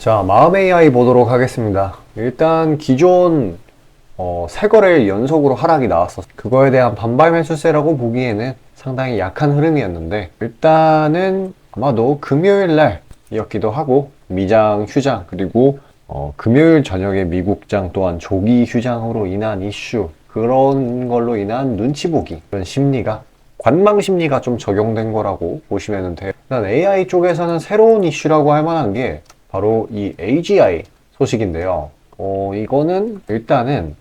자, 마음 AI 보도록 하겠습니다. 일단 기존 세 거래일 연속으로 하락이 나왔어. 그거에 대한 반발 매수세라고 보기에는 상당히 약한 흐름이었는데, 일단은 아마도 금요일 날이었기도 하고 미장 휴장, 그리고 금요일 저녁에 미국장 또한 조기 휴장으로 인한 이슈, 그런 걸로 인한 눈치 보기, 그런 심리가, 관망 심리가 좀 적용된 거라고 보시면 돼요. 일단 AI 쪽에서는 새로운 이슈라고 할 만한 게 바로 이 AGI 소식인데요. 이거는 일단은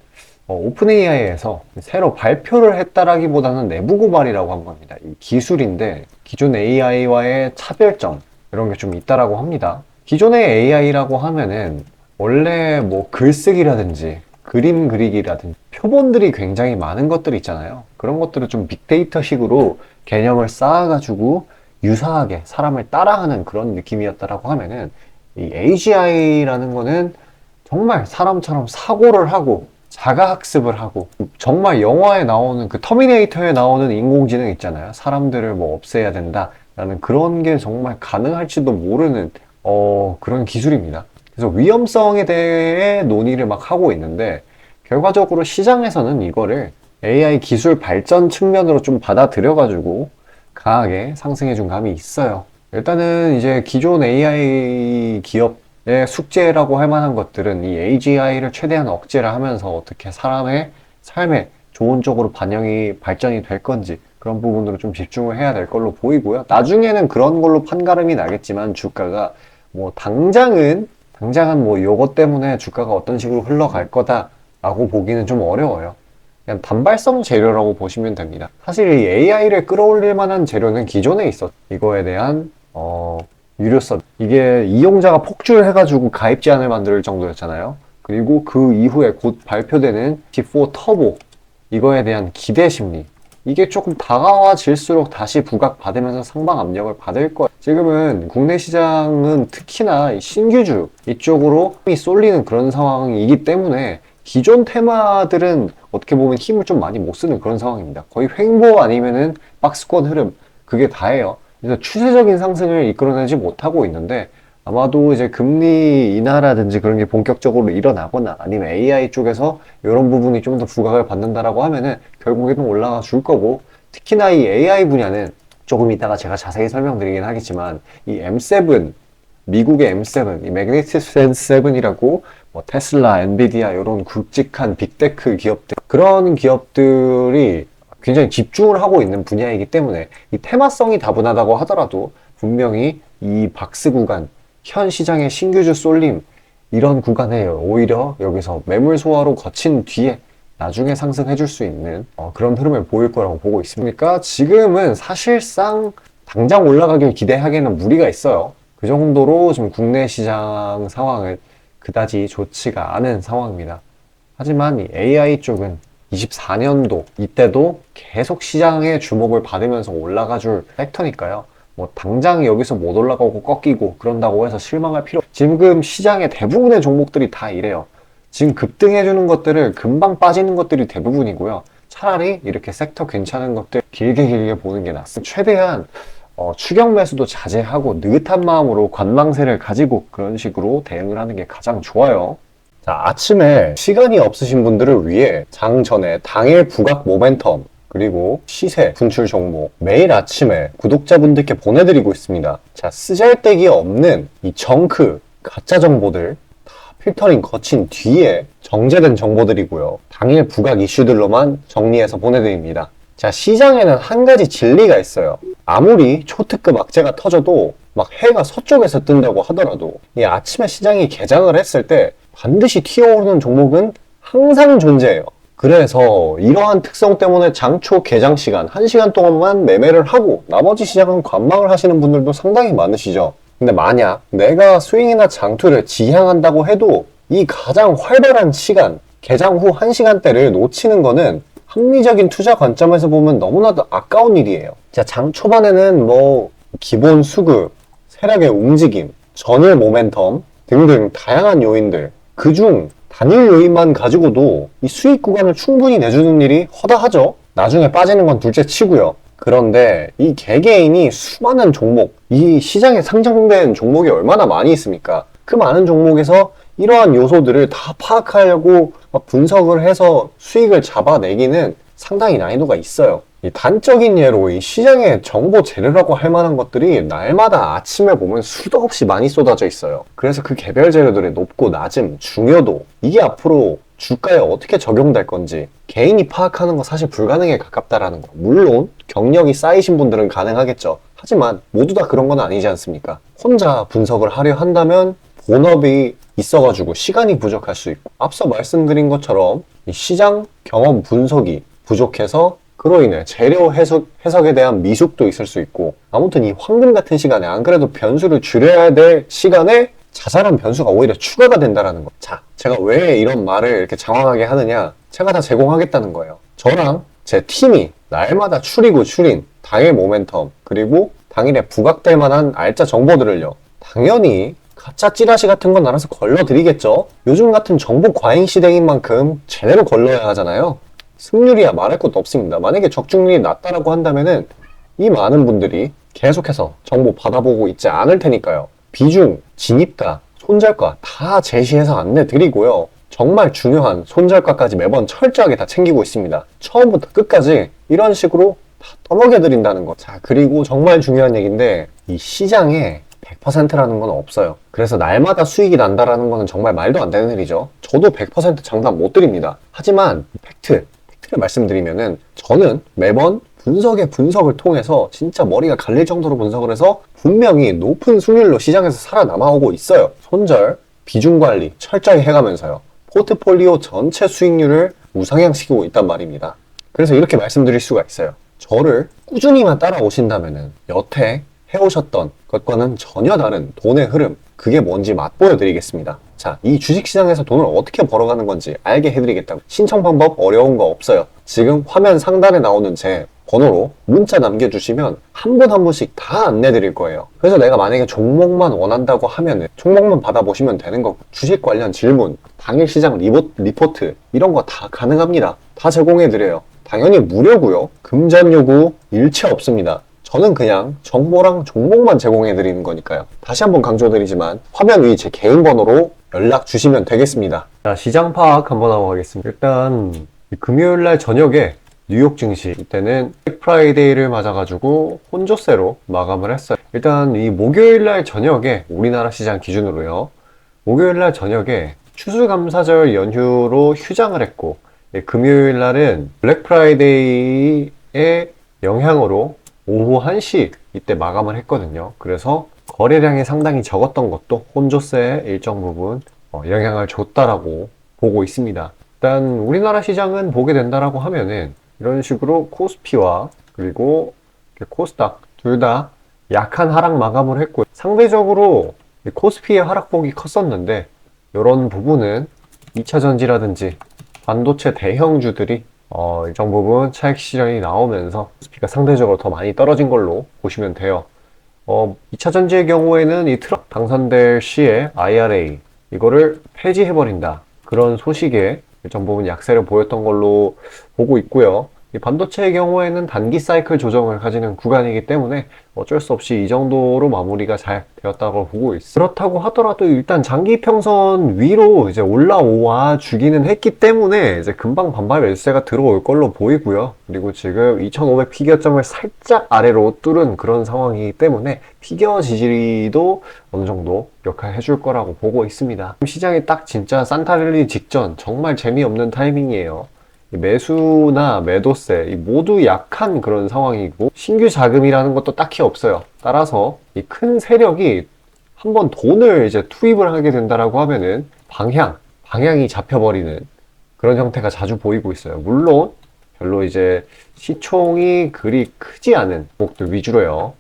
오픈 AI에서 새로 발표를 했다라기보다는 내부 고발이라고 한 겁니다. 이 기술인데 기존 AI와의 차별점, 이런 게 좀 있다라고 합니다. 기존의 AI라고 하면은 원래 뭐 글쓰기라든지 그림 그리기라든지 표본들이 굉장히 많은 것들이 있잖아요. 그런 것들을 좀 빅데이터식으로 개념을 쌓아가지고 유사하게 사람을 따라하는 그런 느낌이었다라고 하면은, 이 AGI라는 거는 정말 사람처럼 사고를 하고 자가학습을 하고, 정말 영화에 나오는 그 터미네이터에 나오는 인공지능 있잖아요. 사람들을 뭐 없애야 된다라는 그런 게 정말 가능할지도 모르는 그런 기술입니다. 그래서 위험성에 대해 논의를 막 하고 있는데, 결과적으로 시장에서는 이거를 AI 기술 발전 측면으로 좀 받아들여가지고 강하게 상승해준 감이 있어요. 일단은 이제 기존 AI 기업의 숙제라고 할 만한 것들은 이 AGI를 최대한 억제를 하면서 어떻게 사람의 삶에 좋은 쪽으로 발전이 될 건지, 그런 부분으로 좀 집중을 해야 될 걸로 보이고요. 나중에는 그런 걸로 판가름이 나겠지만, 주가가 뭐 당장은 뭐 요것 때문에 주가가 어떤 식으로 흘러갈 거다라고 보기는 좀 어려워요. 그냥 단발성 재료라고 보시면 됩니다. 사실 이 AI를 끌어올릴 만한 재료는 기존에 있었. 이거에 대한 유료성, 이게 이용자가 폭주를 해가지고 가입 제한을 만들 정도였잖아요. 그리고 그 이후에 곧 발표되는 G4 터보, 이거에 대한 기대 심리, 이게 조금 다가와질수록 다시 부각받으면서 상방 압력을 받을 거예요. 지금은 국내 시장은 특히나 신규주 이쪽으로 힘이 쏠리는 그런 상황이기 때문에 기존 테마들은 어떻게 보면 힘을 좀 많이 못 쓰는 그런 상황입니다. 거의 횡보 아니면은 박스권 흐름, 그게 다예요. 그래서 추세적인 상승을 이끌어내지 못하고 있는데, 아마도 이제 금리 인하라든지 그런 게 본격적으로 일어나거나 아니면 AI 쪽에서 이런 부분이 좀 더 부각을 받는다라고 하면은 결국에는 올라가 줄 거고, 특히나 이 AI 분야는 조금 이따가 제가 자세히 설명드리긴 하겠지만, 이 M7, 미국의 M7, 이 매그니피센트 7이라고 뭐 테슬라, 엔비디아 이런 굵직한 빅테크 기업들, 그런 기업들이 굉장히 집중을 하고 있는 분야이기 때문에 이 테마성이 다분하다고 하더라도 분명히 이 박스 구간, 현 시장의 신규주 쏠림, 이런 구간에 오히려 여기서 매물 소화로 거친 뒤에 나중에 상승해 줄 수 있는 그런 흐름을 보일 거라고 보고 있습니까? 지금은 사실상 당장 올라가길 기대하기에는 무리가 있어요. 그 정도로 지금 국내 시장 상황은 그다지 좋지가 않은 상황입니다. 하지만 이 AI 쪽은 24년도 이때도 계속 시장의 주목을 받으면서 올라가 줄 섹터니까요. 뭐 당장 여기서 못 올라가고 꺾이고 그런다고 해서 실망할 필요. 지금 시장의 대부분의 종목들이 다 이래요. 지금 급등해주는 것들을 금방 빠지는 것들이 대부분이고요. 차라리 이렇게 섹터 괜찮은 것들 길게 보는 게 낫습니다. 최대한 추격 매수도 자제하고 느긋한 마음으로 관망세를 가지고 그런 식으로 대응을 하는 게 가장 좋아요. 자, 아침에 시간이 없으신 분들을 위해 장 전에 당일 부각 모멘텀 그리고 시세 분출 종목 매일 아침에 구독자분들께 보내드리고 있습니다. 자, 쓰잘데기 없는 이 정크 가짜 정보들 다 필터링 거친 뒤에 정제된 정보들이고요. 당일 부각 이슈들로만 정리해서 보내드립니다. 자, 시장에는 한 가지 진리가 있어요. 아무리 초특급 악재가 터져도 막 해가 서쪽에서 뜬다고 하더라도 이 아침에 시장이 개장을 했을 때 반드시 튀어오르는 종목은 항상 존재해요. 그래서 이러한 특성 때문에 장초 개장 시간 1시간 동안만 매매를 하고 나머지 시장은 관망을 하시는 분들도 상당히 많으시죠. 근데 만약 내가 스윙이나 장투를 지향한다고 해도 이 가장 활발한 시간, 개장 후 1시간대를 놓치는 거는 합리적인 투자 관점에서 보면 너무나도 아까운 일이에요. 자, 장 초반에는 뭐 기본 수급, 세력의 움직임, 전일 모멘텀 등등 다양한 요인들, 그중 단일 요인만 가지고도 이 수익 구간을 충분히 내주는 일이 허다하죠. 나중에 빠지는 건 둘째 치고요. 그런데 이 개개인이 수많은 종목, 이 시장에 상장된 종목이 얼마나 많이 있습니까? 그 많은 종목에서 이러한 요소들을 다 파악하려고 막 분석을 해서 수익을 잡아내기는 상당히 난이도가 있어요. 이 단적인 예로 이 시장에 정보 재료라고 할 만한 것들이 날마다 아침에 보면 수도 없이 많이 쏟아져 있어요. 그래서 그 개별 재료들의 높고 낮음, 중요도, 이게 앞으로 주가에 어떻게 적용될 건지 개인이 파악하는 거 사실 불가능에 가깝다라는 거. 물론 경력이 쌓이신 분들은 가능하겠죠. 하지만 모두 다 그런 건 아니지 않습니까? 혼자 분석을 하려 한다면 본업이 있어가지고 시간이 부족할 수 있고, 앞서 말씀드린 것처럼 이 시장 경험 분석이 부족해서 그로 인해 재료 해석에 대한 미숙도 있을 수 있고, 아무튼 이 황금 같은 시간에 안 그래도 변수를 줄여야 될 시간에 자잘한 변수가 오히려 추가가 된다는 거. 자, 제가 왜 이런 말을 이렇게 장황하게 하느냐? 제가 다 제공하겠다는 거예요. 저랑 제 팀이 날마다 추리고 추린 당일 모멘텀, 그리고 당일에 부각될 만한 알짜 정보들을요, 당연히 가짜 찌라시 같은 건 알아서 걸러드리겠죠. 요즘 같은 정보 과잉 시대인 만큼 제대로 걸러야 하잖아요. 승률이야 말할 것도 없습니다. 만약에 적중률이 낮다라고 한다면은 이 많은 분들이 계속해서 정보 받아보고 있지 않을 테니까요. 비중, 진입가, 손절가 다 제시해서 안내 드리고요. 정말 중요한 손절가까지 매번 철저하게 다 챙기고 있습니다. 처음부터 끝까지 이런 식으로 다 떠먹여 드린다는 거. 자, 그리고 정말 중요한 얘기인데, 이 시장에 100%라는 건 없어요. 그래서 날마다 수익이 난다라는 거는 정말 말도 안 되는 일이죠. 저도 100% 장담 못 드립니다. 하지만 팩트를 말씀드리면은, 저는 매번 분석을 통해서 진짜 머리가 갈릴 정도로 분석을 해서 분명히 높은 수익률로 시장에서 살아남아오고 있어요. 손절, 비중 관리 철저히 해가면서요. 포트폴리오 전체 수익률을 우상향시키고 있단 말입니다. 그래서 이렇게 말씀드릴 수가 있어요. 저를 꾸준히만 따라오신다면은 여태 해오셨던 것과는 전혀 다른 돈의 흐름, 그게 뭔지 맛보여 드리겠습니다. 자, 이 주식시장에서 돈을 어떻게 벌어가는 건지 알게 해드리겠다고. 신청 방법 어려운 거 없어요. 지금 화면 상단에 나오는 제 번호로 문자 남겨주시면 한 분 한 분씩 다 안내 드릴 거예요. 그래서 내가 만약에 종목만 원한다고 하면은 종목만 받아보시면 되는 거고, 주식 관련 질문, 당일 시장 리포트 이런 거 다 가능합니다. 다 제공해 드려요. 당연히 무료고요. 금전 요구 일체 없습니다. 저는 그냥 정보랑 종목만 제공해 드리는 거니까요. 다시 한번 강조드리지만 화면 위 제 개인 번호로 연락 주시면 되겠습니다. 자, 시장 파악 한번 하고 가겠습니다. 일단 금요일날 저녁에 뉴욕 증시, 이때는 블랙 프라이데이를 맞아가지고 혼조세로 마감을 했어요. 일단 이 목요일날 저녁에 우리나라 시장 기준으로요, 목요일날 저녁에 추수감사절 연휴로 휴장을 했고, 금요일날은 블랙 프라이데이의 영향으로 오후 1시 이때 마감을 했거든요. 그래서 거래량이 상당히 적었던 것도 혼조세에 일정 부분 영향을 줬다라고 보고 있습니다. 일단 우리나라 시장은 보게 된다라고 하면은 이런 식으로 코스피와 그리고 코스닥 둘 다 약한 하락 마감을 했고, 상대적으로 코스피의 하락폭이 컸었는데 이런 부분은 2차전지라든지 반도체 대형주들이 일정 부분 차익 실현이 나오면서 코스피가 상대적으로 더 많이 떨어진 걸로 보시면 돼요. 2차전지의 경우에는 이 트럼프 당선될 시에 IRA 이거를 폐지해버린다, 그런 소식에 일정 부분 약세를 보였던 걸로 보고 있고요. 이 반도체의 경우에는 단기 사이클 조정을 가지는 구간이기 때문에 어쩔 수 없이 이 정도로 마무리가 잘 되었다고 보고 있어요. 그렇다고 하더라도 일단 장기 평선 위로 이제 올라와 주기는 했기 때문에 이제 금방 반발 매수세가 들어올 걸로 보이고요. 그리고 지금 2500 피겨점을 살짝 아래로 뚫은 그런 상황이기 때문에 피겨 지지도 어느 정도 역할해 줄 거라고 보고 있습니다. 시장이 딱 진짜 산타랠리 직전 정말 재미없는 타이밍이에요. 매수나 매도세 모두 약한 그런 상황이고, 신규 자금이라는 것도 딱히 없어요. 따라서 이 큰 세력이 한번 돈을 이제 투입을 하게 된다라고 하면은 방향이 잡혀버리는 그런 형태가 자주 보이고 있어요. 물론 별로 이제 시총이 그리 크지 않은 종목들 위주로요.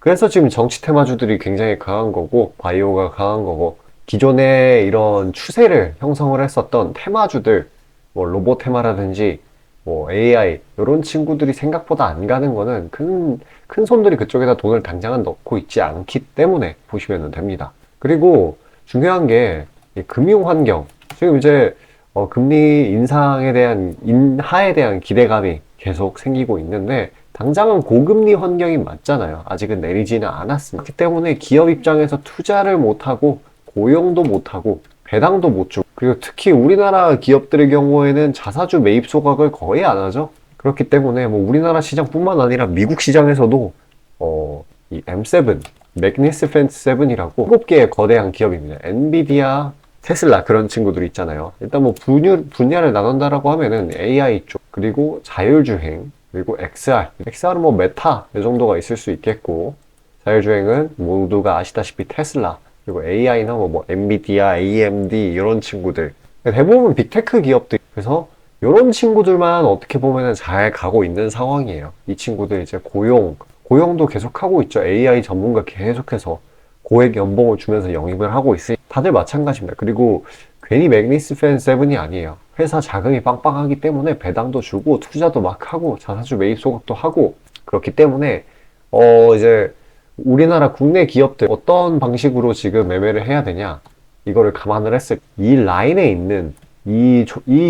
그래서 지금 정치 테마주들이 굉장히 강한 거고, 바이오가 강한 거고, 기존에 이런 추세를 형성을 했었던 테마주들, 뭐 로봇 테마라든지 뭐 AI 이런 친구들이 생각보다 안 가는 거는 큰 손들이 그쪽에다 돈을 당장은 넣고 있지 않기 때문에 보시면 됩니다. 그리고 중요한 게 이 금융 환경, 지금 이제 금리 인하에 대한 기대감이 계속 생기고 있는데, 당장은 고금리 환경이 맞잖아요. 아직은 내리지는 않았습니다. 그렇기 때문에 기업 입장에서 투자를 못하고 고용도 못하고 배당도 못 주고, 그리고 특히 우리나라 기업들의 경우에는 자사주 매입 소각을 거의 안 하죠. 그렇기 때문에 뭐 우리나라 시장뿐만 아니라 미국 시장에서도 이 M7, 매그니피센트 7이라고 7개의 거대한 기업입니다. 엔비디아, 테슬라 그런 친구들 있잖아요. 일단 뭐 분야를 나눈다라고 하면은 AI 쪽, 그리고 자율주행, 그리고 XR은 뭐 메타 이 정도가 있을 수 있겠고, 자율주행은 모두가 아시다시피 테슬라, 그리고 AI는 뭐 엔비디아, AMD 이런 친구들, 대부분 빅테크 기업들. 그래서 이런 친구들만 어떻게 보면은 잘 가고 있는 상황이에요. 이 친구들 이제 고용도 계속 하고 있죠. AI 전문가 계속해서 고액 연봉을 주면서 영입을 하고 있으니 다들 마찬가지입니다. 그리고 괜히 매그니피센트 7이 아니에요. 회사 자금이 빵빵하기 때문에 배당도 주고 투자도 막 하고 자사주 매입 소각도 하고, 그렇기 때문에 이제 우리나라 국내 기업들 어떤 방식으로 지금 매매를 해야 되냐, 이거를 감안을 했을 때 이 라인에 있는 이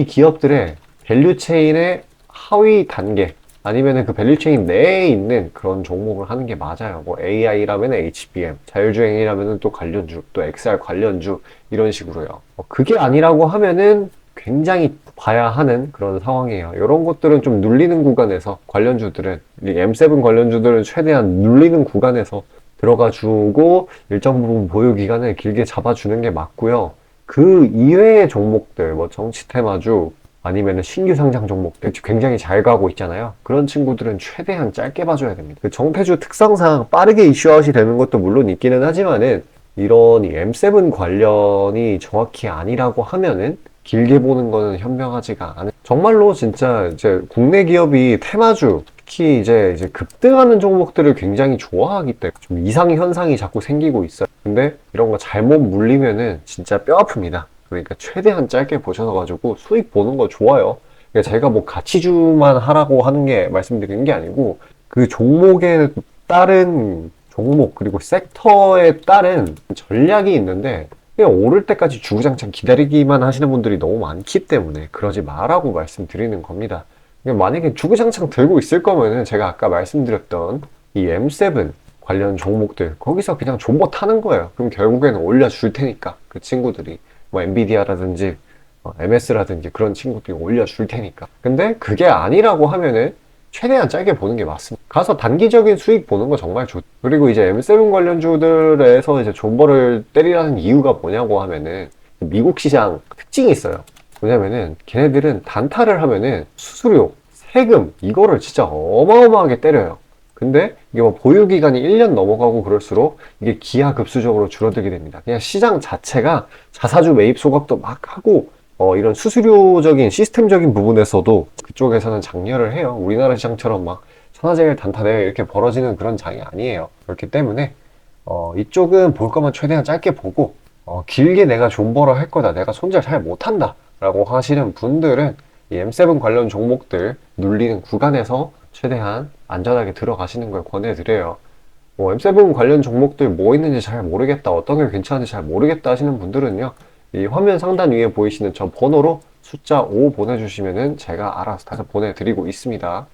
기업들의 밸류체인의 하위 단계, 아니면은 그 밸류체인 내에 있는 그런 종목을 하는 게 맞아요. 뭐 AI라면 HBM, 자율주행이라면 또 관련주, 또 XR 관련주, 이런 식으로요. 그게 아니라고 하면은 굉장히 봐야 하는 그런 상황이에요. 이런 것들은 좀 눌리는 구간에서, 관련주들은, 이 M7 관련주들은 최대한 눌리는 구간에서 들어가 주고 일정 부분 보유 기간을 길게 잡아주는 게 맞고요. 그 이외의 종목들, 뭐 정치 테마주, 아니면은 신규 상장 종목들 굉장히 잘 가고 있잖아요. 그런 친구들은 최대한 짧게 봐줘야 됩니다. 그 정태주 특성상 빠르게 이슈아웃이 되는 것도 물론 있기는 하지만은, 이런 이 M7 관련이 정확히 아니라고 하면은 길게 보는 거는 현명하지가 않은, 정말로 진짜 이제 국내 기업이 테마주, 특히 이제 급등하는 종목들을 굉장히 좋아하기 때문에 좀 이상 현상이 자꾸 생기고 있어요. 근데 이런 거 잘못 물리면은 진짜 뼈 아픕니다. 그러니까 최대한 짧게 보셔서 가지고 수익 보는 거 좋아요. 그러니까 제가 뭐 가치주만 하라고 하는 게, 말씀드리는 게 아니고, 그 종목에 따른 종목, 그리고 섹터에 따른 전략이 있는데, 그냥 오를 때까지 주구장창 기다리기만 하시는 분들이 너무 많기 때문에 그러지 마라고 말씀드리는 겁니다. 그러니까 만약에 주구장창 들고 있을 거면은 제가 아까 말씀드렸던 이 M7 관련 종목들 거기서 그냥 존버 타는 거예요. 그럼 결국에는 올려줄 테니까 그 친구들이, 뭐 엔비디아라든지 MS라든지 그런 친구들이 올려줄 테니까. 근데 그게 아니라고 하면은 최대한 짧게 보는 게 맞습니다. 가서 단기적인 수익 보는 거 정말 좋. 그리고 이제 M7 관련주들에서 이제 존버를 때리라는 이유가 뭐냐고 하면은, 미국 시장 특징이 있어요. 뭐냐면은 걔네들은 단타를 하면은 수수료, 세금 이거를 진짜 어마어마하게 때려요. 근데 이게 뭐 보유 기간이 1년 넘어가고 그럴수록 이게 기하급수적으로 줄어들게 됩니다. 그냥 시장 자체가 자사주 매입 소각도 막 하고, 이런 수수료적인 시스템적인 부분에서도 그쪽에서는 장려를 해요. 우리나라 시장처럼 막 천하제일 단타대회 이렇게 벌어지는 그런 장이 아니에요. 그렇기 때문에 이쪽은 볼 거면 최대한 짧게 보고, 길게 내가 존버를 할 거다, 내가 손절 잘 못한다 라고 하시는 분들은 이 M7 관련 종목들 눌리는 구간에서 최대한 안전하게 들어가시는 걸 권해드려요. 뭐 M7 관련 종목들 뭐 있는지 잘 모르겠다, 어떤 게 괜찮은지 잘 모르겠다 하시는 분들은요, 이 화면 상단 위에 보이시는 저 번호로 숫자 5 보내주시면은 제가 알아서 다시 보내드리고 있습니다.